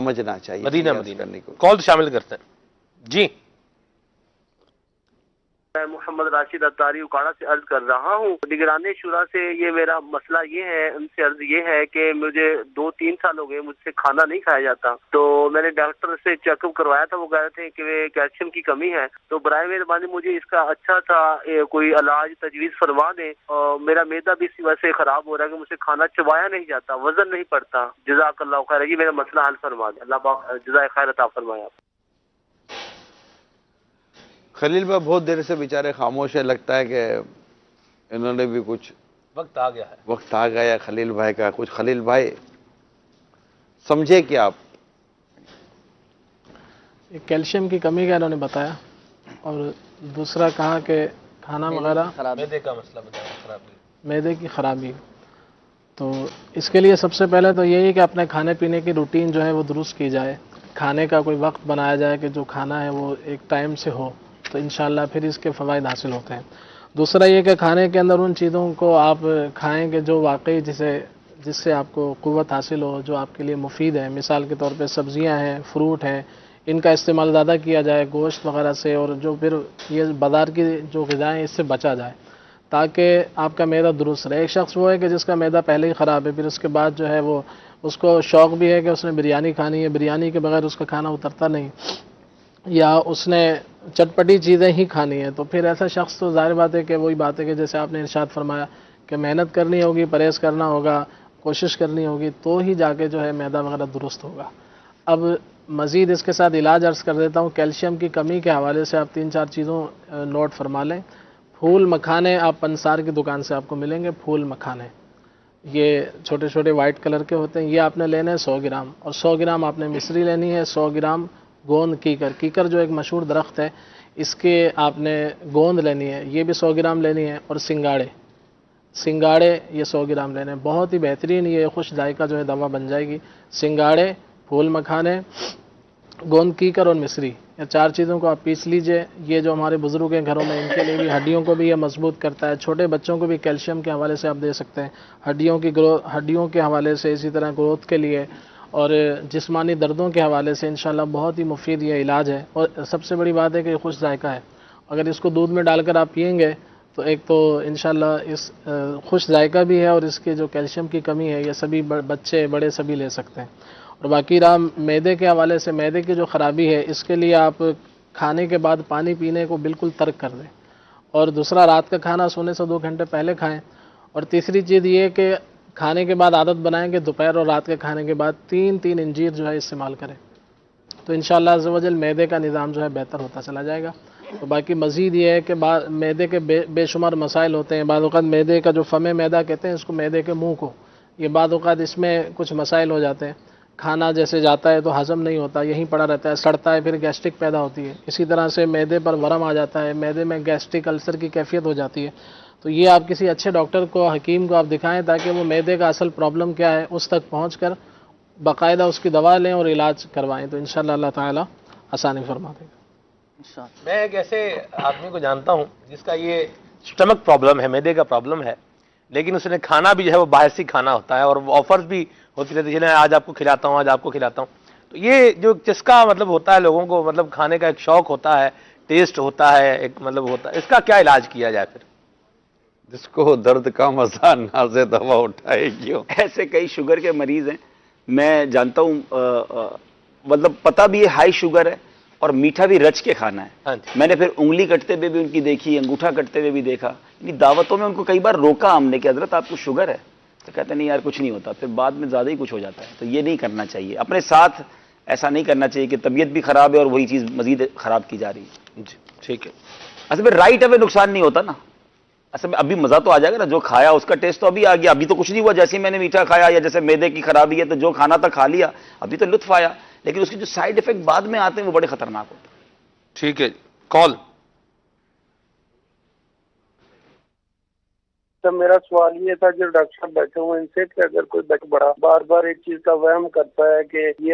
سمجھنا چاہیے مدینہ کرنے کو. کال شامل کرتے ہیں جی. میں محمد راشد اتاری اکاڑا سے عرض کر رہا ہوں. نگران شورا سے یہ میرا مسئلہ یہ ہے، ان سے عرض یہ ہے کہ مجھے 2-3 سال ہو گئے مجھ سے کھانا نہیں کھایا جاتا. تو میں نے ڈاکٹر سے چیک اپ کروایا تھا، وہ کہہ رہے تھے کہ کیلشیم کی کمی ہے. تو برائے مہربانی مجھے اس کا اچھا سا کوئی علاج تجویز فرما دیں. اور میرا معدہ بھی اسی وجہ سے خراب ہو رہا ہے کہ مجھ سے کھانا چبایا نہیں جاتا، وزن نہیں پڑتا. جزاک اللہ خیر. یہ میرا مسئلہ حل فرما دیں. اللہ پاک جزائے خیر عطا فرمائے. خلیل بھائی بہت دیر سے بیچارے خاموش ہے، لگتا ہے کہ انہوں نے بھی کچھ وقت آ گیا ہے، وقت آ گیا خلیل بھائی کا کچھ. خلیل بھائی سمجھے کہ آپ کیلشیم کی کمی کا انہوں نے بتایا، اور دوسرا کہا کہ کھانا وغیرہ معدے کا مسئلہ بتایا، خرابی معدے کی خرابی. تو اس کے لیے سب سے پہلے تو یہی کہ اپنے کھانے پینے کی روٹین جو ہے وہ درست کی جائے. کھانے کا کوئی وقت بنایا جائے کہ جو کھانا ہے وہ ایک ٹائم سے ہو، تو انشاءاللہ پھر اس کے فوائد حاصل ہوتے ہیں. دوسرا یہ کہ کھانے کے اندر ان چیزوں کو آپ کھائیں کہ جو واقعی جس سے آپ کو قوت حاصل ہو، جو آپ کے لیے مفید ہے. مثال کے طور پہ سبزیاں ہیں، فروٹ ہیں، ان کا استعمال زیادہ کیا جائے گوشت وغیرہ سے، اور جو پھر یہ بازار کی جو غذائیں اس سے بچا جائے تاکہ آپ کا معدہ درست رہے. ایک شخص وہ ہے کہ جس کا معدہ پہلے ہی خراب ہے، پھر اس کے بعد جو ہے وہ اس کو شوق بھی ہے کہ اس نے بریانی کھانی ہے، بریانی کے بغیر اس کا کھانا اترتا نہیں، یا اس نے چٹپٹی چیزیں ہی کھانی ہیں. تو پھر ایسا شخص تو ظاہر بات ہے کہ وہی بات ہے کہ جیسے آپ نے ارشاد فرمایا کہ محنت کرنی ہوگی، پرہیز کرنا ہوگا، کوشش کرنی ہوگی، تو ہی جا کے جو ہے معدہ وغیرہ درست ہوگا. اب مزید اس کے ساتھ علاج عرض کر دیتا ہوں. کیلشیم کی کمی کے حوالے سے آپ 3-4 چیزوں نوٹ فرما لیں. پھول مکھانے آپ پنسار کی دکان سے آپ کو ملیں گے. پھول مکھانے یہ چھوٹے چھوٹے وائٹ کلر کے ہوتے ہیں، یہ آپ نے لینے ہیں 100 گرام. اور 100 گرام آپ نے مصری لینی ہے. 100 گرام گوند کیکر جو ایک مشہور درخت ہے، اس کے آپ نے گوند لینی ہے، یہ بھی 100 گرام لینی ہے. اور سنگاڑے یہ 100 گرام لینے ہیں. بہت ہی بہترین یہ خوش ذائقہ جو ہے دوا بن جائے گی. سنگاڑے، پھول مکھانے، گوند کیکر اور مصری، یہ 4 چیزوں کو آپ پیس لیجئے. یہ جو ہمارے بزرگ ہیں گھروں میں، ان کے لیے بھی ہڈیوں کو بھی یہ مضبوط کرتا ہے. چھوٹے بچوں کو بھی کیلشیم کے حوالے سے آپ دے سکتے ہیں، ہڈیوں کے حوالے سے، اسی طرح گروتھ کے لیے اور جسمانی دردوں کے حوالے سے انشاءاللہ بہت ہی مفید یہ علاج ہے. اور سب سے بڑی بات ہے کہ یہ خوش ذائقہ ہے. اگر اس کو دودھ میں ڈال کر آپ پئیں گے تو ایک تو انشاءاللہ اس خوش ذائقہ بھی ہے، اور اس کے جو کیلشیم کی کمی ہے یہ سبھی بچے بڑے سبھی لے سکتے ہیں. اور باقی رہا معدے کے حوالے سے، معدے کی جو خرابی ہے اس کے لیے آپ کھانے کے بعد پانی پینے کو بالکل ترک کر دیں. اور دوسرا، رات کا کھانا سونے سے 2 گھنٹے پہلے کھائیں. اور تیسری چیز یہ کہ کھانے کے بعد عادت بنائیں کہ دوپہر اور رات کے کھانے کے بعد 3 انجیر جو ہے استعمال کریں. تو انشاءاللہ عز و جل معدے کا نظام جو ہے بہتر ہوتا چلا جائے گا. تو باقی مزید یہ ہے کہ معدے کے بے شمار مسائل ہوتے ہیں. بعض اوقات معدے کا جو فم معدہ کہتے ہیں اس کو، معدے کے منہ کو، یہ بعض اوقات اس میں کچھ مسائل ہو جاتے ہیں. کھانا جیسے جاتا ہے تو ہضم نہیں ہوتا، یہیں پڑا رہتا ہے، سڑتا ہے، پھر گیسٹرک پیدا ہوتی ہے. اسی طرح سے معدے پر ورم آ جاتا ہے، معدے میں گیسٹرک السر کی کیفیت ہو جاتی ہے. تو یہ آپ کسی اچھے ڈاکٹر کو، حکیم کو آپ دکھائیں تاکہ وہ معدے کا اصل پرابلم کیا ہے اس تک پہنچ کر باقاعدہ اس کی دوا لیں اور علاج کروائیں. تو انشاءاللہ اللہ تعالی آسانی فرما دے گا. میں ایک ایسے آدمی کو جانتا ہوں جس کا یہ سٹمک پرابلم ہے، معدے کا پرابلم ہے، لیکن اس نے کھانا بھی جو ہے وہ باہر سے کھانا ہوتا ہے، اور آفرز بھی ہوتی رہتی ہے، آج آپ کو کھلاتا ہوں، آج آپ کو کھلاتا ہوں. تو یہ جو چسکا مطلب ہوتا ہے لوگوں کو، مطلب کھانے کا ایک شوق ہوتا ہے، ٹیسٹ ہوتا ہے، ایک مطلب ہوتا ہے، اس کا کیا علاج کیا جائے پھر؟ جس کو درد کا مزہ نازے دوا اٹھائے کیوں. ایسے کئی شوگر کے مریض ہیں میں جانتا ہوں، مطلب پتہ بھی ہے ہائی شوگر ہے اور میٹھا بھی رچ کے کھانا ہے. ہاں جی. میں نے پھر انگلی کٹتے ہوئے بھی ان کی دیکھی، انگوٹھا کٹتے ہوئے بھی دیکھا. یعنی دعوتوں میں ان کو کئی بار روکا ہم نے کہ حضرت آپ کو شوگر ہے، تو کہتے نہیں یار کچھ نہیں ہوتا، پھر بعد میں زیادہ ہی کچھ ہو جاتا ہے. تو یہ نہیں کرنا چاہیے، اپنے ساتھ ایسا نہیں کرنا چاہیے کہ طبیعت بھی خراب ہے اور وہی چیز مزید خراب کی جا رہی ہے. جی ٹھیک ہے. اصل میں رائٹ اوے نقصان نہیں ہوتا نا. اصل میں ابھی مزہ تو آ جائے گا نا، جو کھایا اس کا ٹیسٹ تو ابھی آ گیا، ابھی تو کچھ نہیں ہوا. جیسے میں نے میٹھا کھایا یا جیسے معدے کی خرابی ہے تو جو کھانا تھا کھا لیا، ابھی تو لطف آیا، لیکن اس کے جو سائیڈ ایفیکٹ بعد میں آتے ہیں وہ بڑے خطرناک ہوتے ہیں. ٹھیک ہے جی. کال. تو میرا سوال یہ تھا جو ڈاکٹر صاحب بیٹھے ہوئے ان سے کہ اگر کوئی بڑا بار بار ایک چیز کا وہم کرتا ہے کہ یہ